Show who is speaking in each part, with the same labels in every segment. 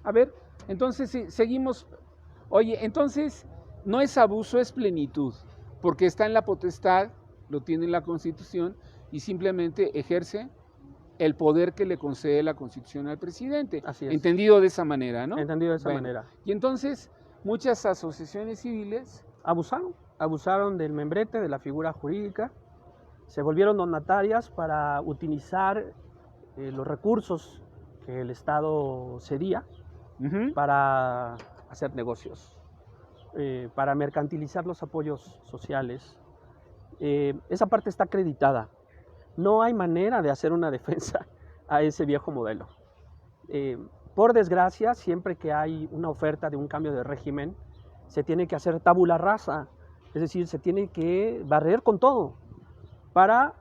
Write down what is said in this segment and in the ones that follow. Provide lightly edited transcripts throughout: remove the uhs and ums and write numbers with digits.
Speaker 1: A ver, entonces seguimos. Oye, entonces no es abuso, es plenitud, porque está en la potestad, lo tiene la Constitución y simplemente ejerce el poder que le concede la Constitución al presidente.
Speaker 2: Así es.
Speaker 1: Entendido de esa manera, ¿no?
Speaker 2: Entendido de esa manera.
Speaker 1: Y entonces muchas asociaciones civiles
Speaker 2: abusaron del membrete, de la figura jurídica, se volvieron donatarias para utilizar los recursos que el Estado cedía para hacer negocios, para mercantilizar los apoyos sociales. Esa parte está acreditada. No hay manera de hacer una defensa a ese viejo modelo. Por desgracia, siempre que hay una oferta de un cambio de régimen, se tiene que hacer tabula rasa, es decir, se tiene que barrer con todo para,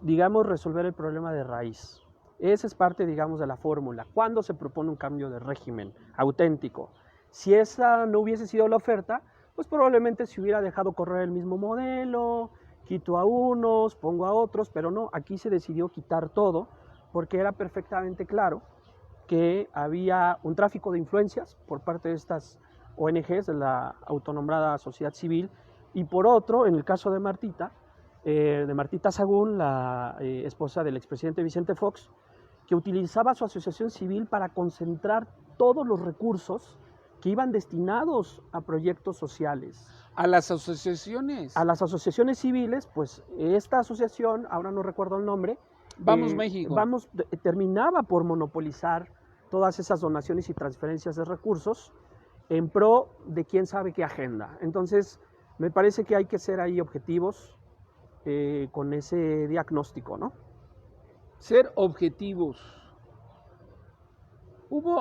Speaker 2: digamos, resolver el problema de raíz. Esa es parte, digamos, de la fórmula. Cuando se propone un cambio de régimen auténtico, si esa no hubiese sido la oferta, pues probablemente se hubiera dejado correr el mismo modelo, quito a unos, pongo a otros, pero no, aquí se decidió quitar todo porque era perfectamente claro que había un tráfico de influencias por parte de estas ONGs, de la autonombrada sociedad civil, y por otro, en el caso de Martita Sahagún, la esposa del expresidente Vicente Fox, que utilizaba su asociación civil para concentrar todos los recursos que iban destinados a proyectos sociales.
Speaker 1: ¿A las asociaciones?
Speaker 2: A las asociaciones civiles, pues esta asociación, ahora no recuerdo el nombre,
Speaker 1: Vamos México.
Speaker 2: Terminaba por monopolizar todas esas donaciones y transferencias de recursos en pro de quién sabe qué agenda. Entonces, me parece que hay que ser ahí objetivos con ese diagnóstico, ¿no?
Speaker 1: Ser objetivos.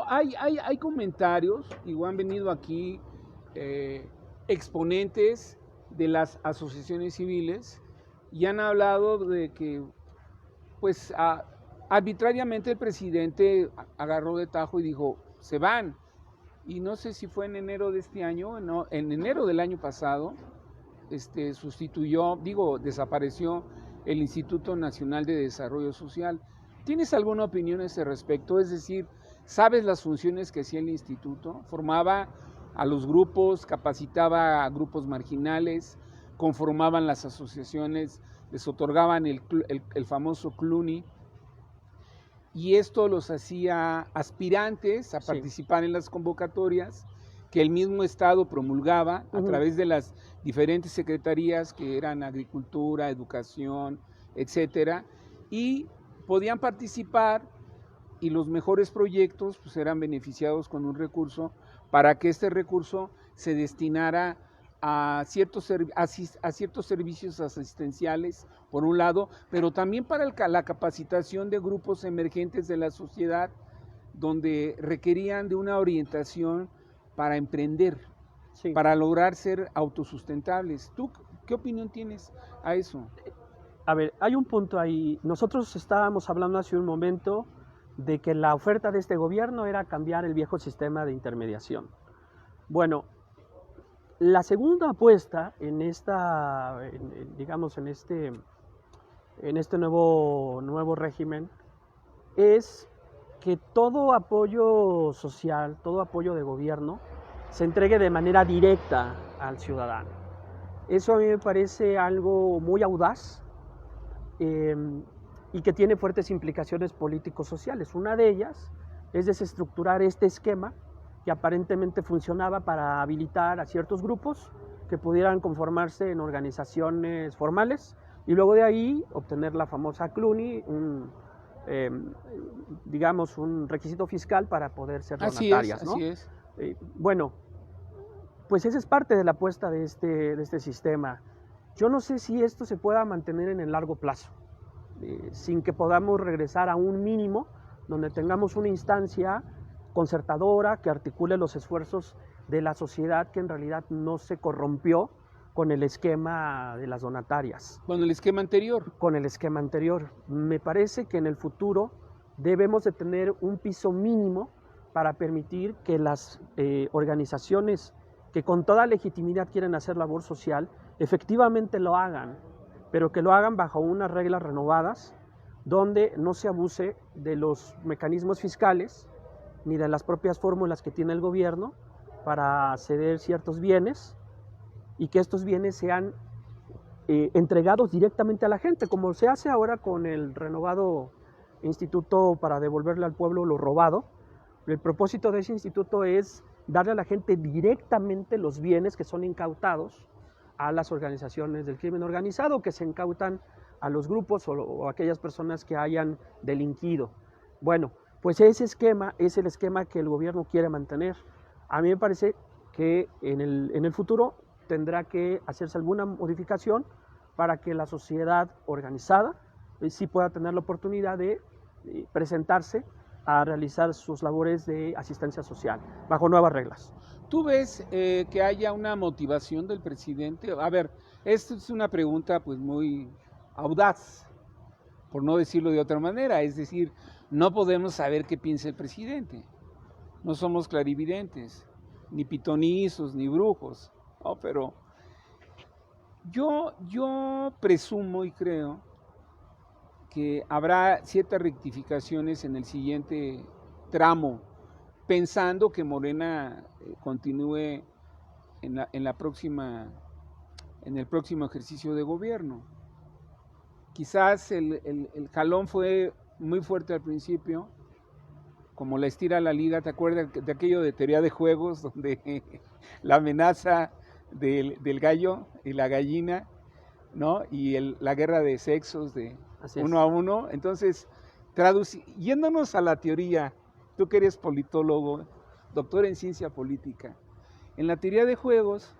Speaker 1: Hay comentarios, igual han venido aquí exponentes de las asociaciones civiles y han hablado de que pues arbitrariamente el presidente agarró de tajo y dijo, se van. Y no sé si fue en enero de este año, no, en enero del año pasado, desapareció el Instituto Nacional de Desarrollo Social. ¿Tienes alguna opinión a ese respecto? Es decir, ¿sabes las funciones que hacía el instituto? Formaba a los grupos, capacitaba a grupos marginales, conformaban las asociaciones, les otorgaban el famoso CLUNY, y esto los hacía aspirantes a participar en las convocatorias que el mismo Estado promulgaba a través de las diferentes secretarías que eran Agricultura, Educación, etcétera, y podían participar y los mejores proyectos pues eran beneficiados con un recurso para que este recurso se destinara a ciertos servicios asistenciales, por un lado, pero también para la capacitación de grupos emergentes de la sociedad donde requerían de una orientación para emprender, para lograr ser autosustentables. ¿Tú qué opinión tienes a eso?
Speaker 2: A ver, hay un punto ahí. Nosotros estábamos hablando hace un momento de que la oferta de este gobierno era cambiar el viejo sistema de intermediación. Bueno, la segunda apuesta en este nuevo régimen es que todo apoyo social, todo apoyo de gobierno se entregue de manera directa al ciudadano. Eso a mí me parece algo muy audaz y que tiene fuertes implicaciones político-sociales. Una de ellas es desestructurar este esquema que aparentemente funcionaba para habilitar a ciertos grupos que pudieran conformarse en organizaciones formales y luego de ahí obtener la famosa CLUNY, un requisito fiscal para poder ser donatarias.
Speaker 1: Así es.
Speaker 2: Bueno, pues esa es parte de la apuesta de este sistema. Yo no sé si esto se pueda mantener en el largo plazo, sin que podamos regresar a un mínimo donde tengamos una instancia concertadora que articule los esfuerzos de la sociedad que en realidad no se corrompió con el esquema de las donatarias.
Speaker 1: Con el esquema anterior.
Speaker 2: Con el esquema anterior. Me parece que en el futuro debemos de tener un piso mínimo para permitir que las organizaciones que con toda legitimidad quieren hacer labor social, efectivamente lo hagan, pero que lo hagan bajo unas reglas renovadas, donde no se abuse de los mecanismos fiscales ni de las propias fórmulas que tiene el gobierno para ceder ciertos bienes, y que estos bienes sean entregados directamente a la gente, como se hace ahora con el renovado instituto para devolverle al pueblo lo robado. El propósito de ese instituto es darle a la gente directamente los bienes que son incautados a las organizaciones del crimen organizado, que se incautan a los grupos o aquellas personas que hayan delinquido. Bueno, pues ese esquema es el esquema que el gobierno quiere mantener. A mí me parece que en el futuro tendrá que hacerse alguna modificación para que la sociedad organizada sí pueda tener la oportunidad de presentarse a realizar sus labores de asistencia social, bajo nuevas reglas.
Speaker 1: ¿Tú ves que haya una motivación del presidente? A ver, esta es una pregunta pues muy audaz, por no decirlo de otra manera, es decir, no podemos saber qué piensa el presidente, no somos clarividentes, ni pitonizos, ni brujos, ¿no? Pero yo presumo y creo que habrá ciertas rectificaciones en el siguiente tramo, pensando que Morena continúe en el próximo ejercicio de gobierno. Quizás el jalón fue muy fuerte al principio, como la estira la liga. ¿Te acuerdas de aquello de teoría de juegos, donde la amenaza del gallo y la gallina, ¿no? Y la guerra de sexos de uno a uno? Entonces, yéndonos a la teoría, tú que eres politólogo, doctor en ciencia política, en la teoría de juegos,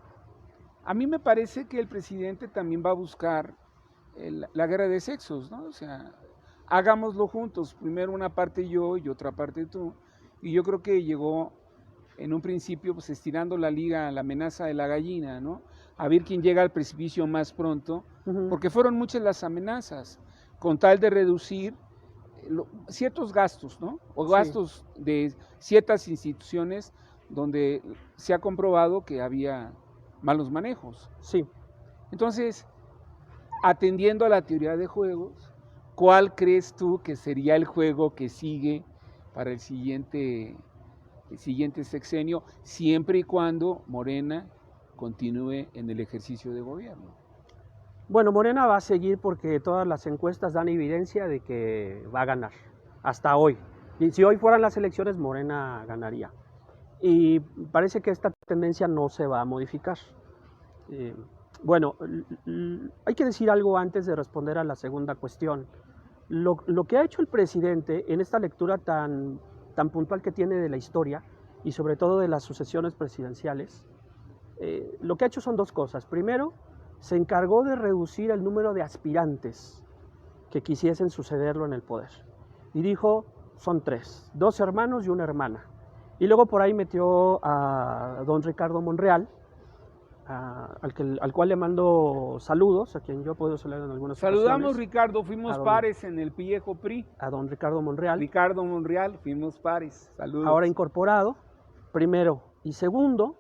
Speaker 1: a mí me parece que el presidente también va a buscar la guerra de sexos, ¿no? O sea, hagámoslo juntos, primero una parte yo y otra parte tú, y yo creo que llegó en un principio pues estirando la liga, la amenaza de la gallina, ¿no? A ver quién llega al precipicio más pronto, porque fueron muchas las amenazas, con tal de reducir ciertos gastos, ¿no? O gastos de ciertas instituciones donde se ha comprobado que había malos manejos.
Speaker 2: Sí.
Speaker 1: Entonces, atendiendo a la teoría de juegos, ¿cuál crees tú que sería el juego que sigue para el siguiente sexenio, siempre y cuando Morena continúe en el ejercicio de gobierno?
Speaker 2: Bueno, Morena va a seguir porque todas las encuestas dan evidencia de que va a ganar, hasta hoy. Y si hoy fueran las elecciones, Morena ganaría. Y parece que esta tendencia no se va a modificar. Bueno, hay que decir algo antes de responder a la segunda cuestión. Lo que ha hecho el presidente en esta lectura tan puntual que tiene de la historia y sobre todo de las sucesiones presidenciales, lo que ha hecho son dos cosas. Primero, se encargó de reducir el número de aspirantes que quisiesen sucederlo en el poder. Y dijo, son 3, 2 hermanos y una hermana. Y luego por ahí metió a don Ricardo Monreal, al cual le mando saludos, a quien yo puedo saludar en algunas ocasiones.
Speaker 1: Saludamos, Ricardo, fuimos pares en el viejo PRI.
Speaker 2: A don Ricardo Monreal.
Speaker 1: Ricardo Monreal, fuimos pares, saludos.
Speaker 2: Ahora incorporado, primero. Y segundo,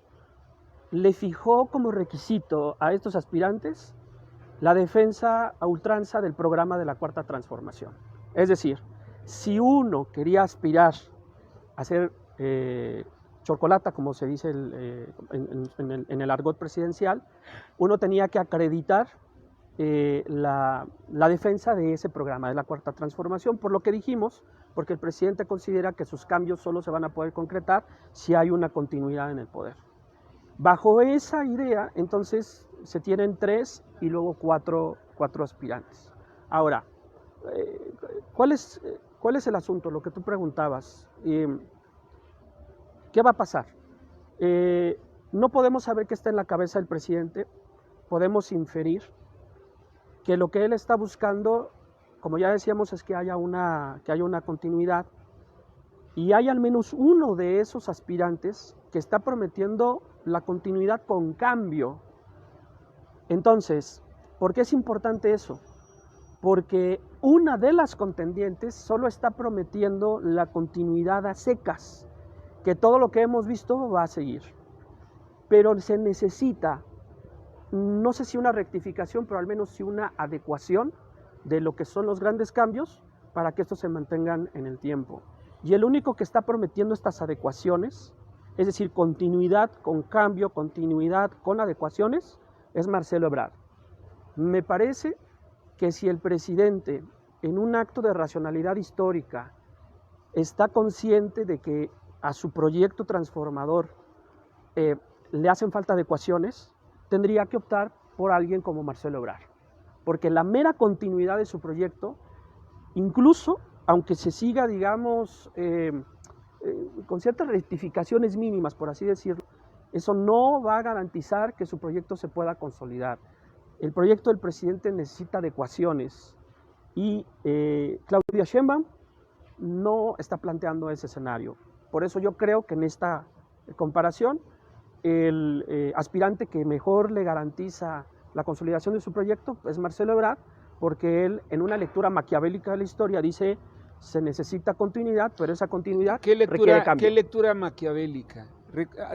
Speaker 2: le fijó como requisito a estos aspirantes la defensa a ultranza del programa de la Cuarta Transformación. Es decir, si uno quería aspirar a ser chocolata, como se dice en el argot presidencial, uno tenía que acreditar la defensa de ese programa, de la Cuarta Transformación, por lo que dijimos, porque el presidente considera que sus cambios solo se van a poder concretar si hay una continuidad en el poder. Bajo esa idea, entonces, se tienen 3 y luego 4 aspirantes. Ahora, ¿cuál es el asunto? Lo que tú preguntabas. ¿Qué va a pasar? No podemos saber qué está en la cabeza del presidente. Podemos inferir que lo que él está buscando, como ya decíamos, es que haya una continuidad, y hay al menos uno de esos aspirantes que está prometiendo la continuidad con cambio. Entonces, ¿por qué es importante eso? Porque una de las contendientes solo está prometiendo la continuidad a secas, que todo lo que hemos visto va a seguir. pero se necesita, no sé si una rectificación, pero al menos sí una adecuación de lo que son los grandes cambios para que estos se mantengan en el tiempo. Y el único que está prometiendo estas adecuaciones, es decir, continuidad con cambio, continuidad con adecuaciones, es Marcelo Ebrard. Me parece que si el presidente, en un acto de racionalidad histórica, está consciente de que a su proyecto transformador le hacen falta adecuaciones, tendría que optar por alguien como Marcelo Ebrard. Porque la mera continuidad de su proyecto, incluso aunque se siga, digamos, con ciertas rectificaciones mínimas, por así decirlo, eso no va a garantizar que su proyecto se pueda consolidar. El proyecto del presidente necesita adecuaciones y Claudia Sheinbaum no está planteando ese escenario. Por eso yo creo que en esta comparación el aspirante que mejor le garantiza la consolidación de su proyecto es Marcelo Ebrard, porque él en una lectura maquiavélica de la historia dice se necesita continuidad, pero esa continuidad requiere cambio.
Speaker 1: ¿Qué lectura maquiavélica?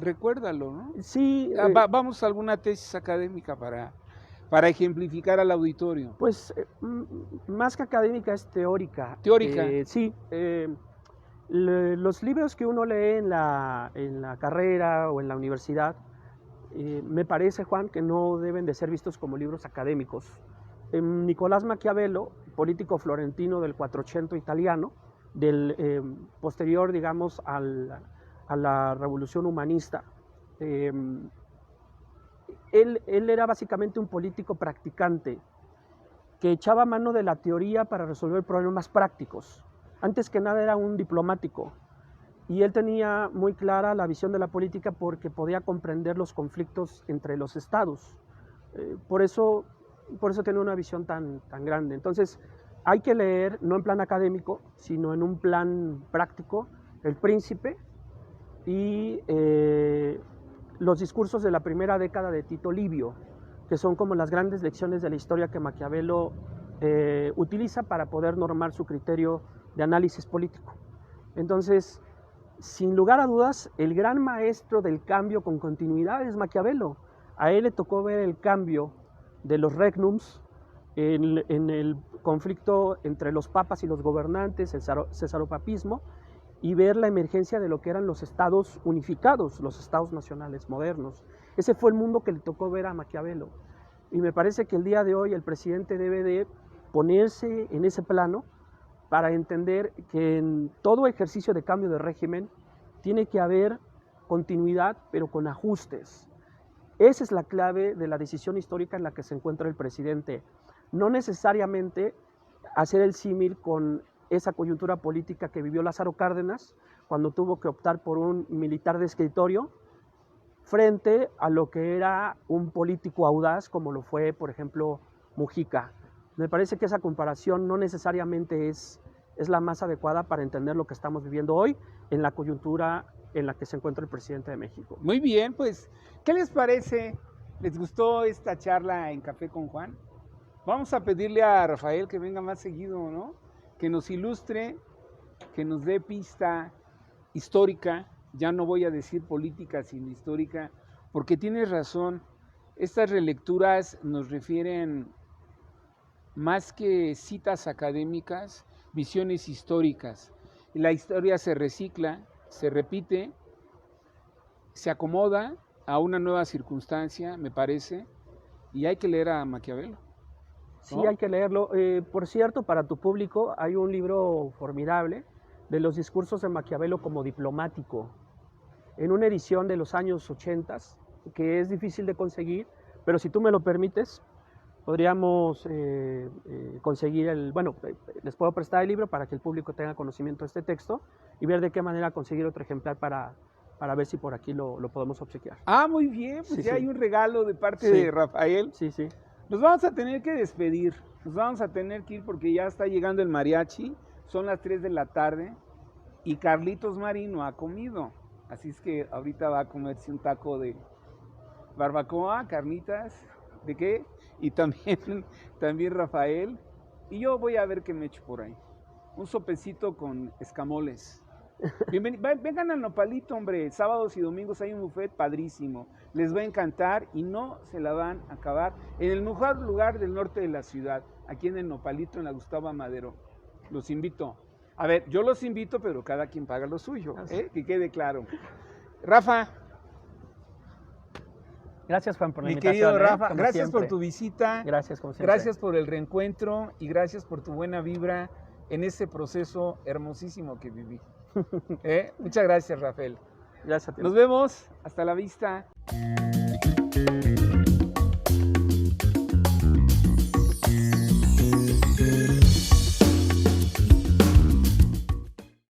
Speaker 1: Recuérdalo, ¿no?
Speaker 2: Sí.
Speaker 1: Vamos a alguna tesis académica para ejemplificar al auditorio.
Speaker 2: Pues más que académica es teórica.
Speaker 1: ¿Teórica?
Speaker 2: Sí. Los libros que uno lee en la carrera o en la universidad, me parece, Juan, que no deben de ser vistos como libros académicos. Nicolás Maquiavelo, político florentino del 400 italiano, del posterior, digamos, a la revolución humanista, él era básicamente un político practicante que echaba mano de la teoría para resolver problemas prácticos. Antes que nada era un diplomático y él tenía muy clara la visión de la política porque podía comprender los conflictos entre los estados. Por eso tiene una visión tan grande. Entonces hay que leer, no en plan académico, sino en un plan práctico, El Príncipe y los discursos de la primera década de Tito Livio, que son como las grandes lecciones de la historia que Maquiavelo utiliza para poder normar su criterio de análisis político. Entonces, sin lugar a dudas, el gran maestro del cambio con continuidad es Maquiavelo. A él le tocó ver el cambio de los regnums en el conflicto entre los papas y los gobernantes, el cesaropapismo, y ver la emergencia de lo que eran los estados unificados, los estados nacionales modernos. Ese fue el mundo que le tocó ver a Maquiavelo. Y me parece que el día de hoy el presidente debe de ponerse en ese plano para entender que en todo ejercicio de cambio de régimen tiene que haber continuidad, pero con ajustes. Esa es la clave de la decisión histórica en la que se encuentra el presidente. No necesariamente hacer el símil con esa coyuntura política que vivió Lázaro Cárdenas cuando tuvo que optar por un militar de escritorio frente a lo que era un político audaz como lo fue, por ejemplo, Mujica. Me parece que esa comparación no necesariamente es la más adecuada para entender lo que estamos viviendo hoy en la coyuntura en la que se encuentra el presidente de México.
Speaker 1: Muy bien, pues, ¿qué les parece? ¿Les gustó esta charla en Café con Juan? Vamos a pedirle a Rafael que venga más seguido, ¿no? Que nos ilustre, que nos dé pista histórica, ya no voy a decir política, sino histórica, porque tienes razón, estas relecturas nos refieren más que citas académicas, visiones históricas. La historia se recicla, se repite, se acomoda a una nueva circunstancia, me parece, y hay que leer a Maquiavelo.
Speaker 2: Sí, ¿no? Hay que leerlo. Por cierto, para tu público hay un libro formidable de los discursos de Maquiavelo como diplomático, en una edición de los años 80, que es difícil de conseguir, pero si tú me lo permites, podríamos conseguir les puedo prestar el libro para que el público tenga conocimiento de este texto y ver de qué manera conseguir otro ejemplar para ver si por aquí lo podemos obsequiar.
Speaker 1: Ah, muy bien, pues sí, ya sí. Hay un regalo de parte de Rafael.
Speaker 2: Sí, sí.
Speaker 1: Nos vamos a tener que despedir, nos vamos a tener que ir porque ya está llegando el mariachi, son las 3 de la tarde y Carlitos Marín no ha comido, así es que ahorita va a comerse un taco de barbacoa, carnitas, ¿de qué? Y también Rafael, y yo voy a ver qué me echo por ahí, un sopecito con escamoles. Vengan al Nopalito, hombre. Sábados y domingos hay un buffet padrísimo. Les va a encantar y no se la van a acabar. En el mejor lugar del norte de la ciudad, aquí en el Nopalito, en la Gustavo Amadero. Los invito. A ver, yo los invito, pero cada quien paga lo suyo, que quede claro. Rafa.
Speaker 2: Gracias, Juan, por la
Speaker 1: Mi
Speaker 2: invitación.
Speaker 1: querido Rafa,
Speaker 2: como
Speaker 1: gracias
Speaker 2: siempre.
Speaker 1: por tu visita.
Speaker 2: Gracias, como siempre.
Speaker 1: Gracias por el reencuentro y gracias por tu buena vibra en este proceso hermosísimo que viví. Muchas gracias, Rafael.
Speaker 2: Gracias a ti.
Speaker 1: Nos vemos. Hasta la vista.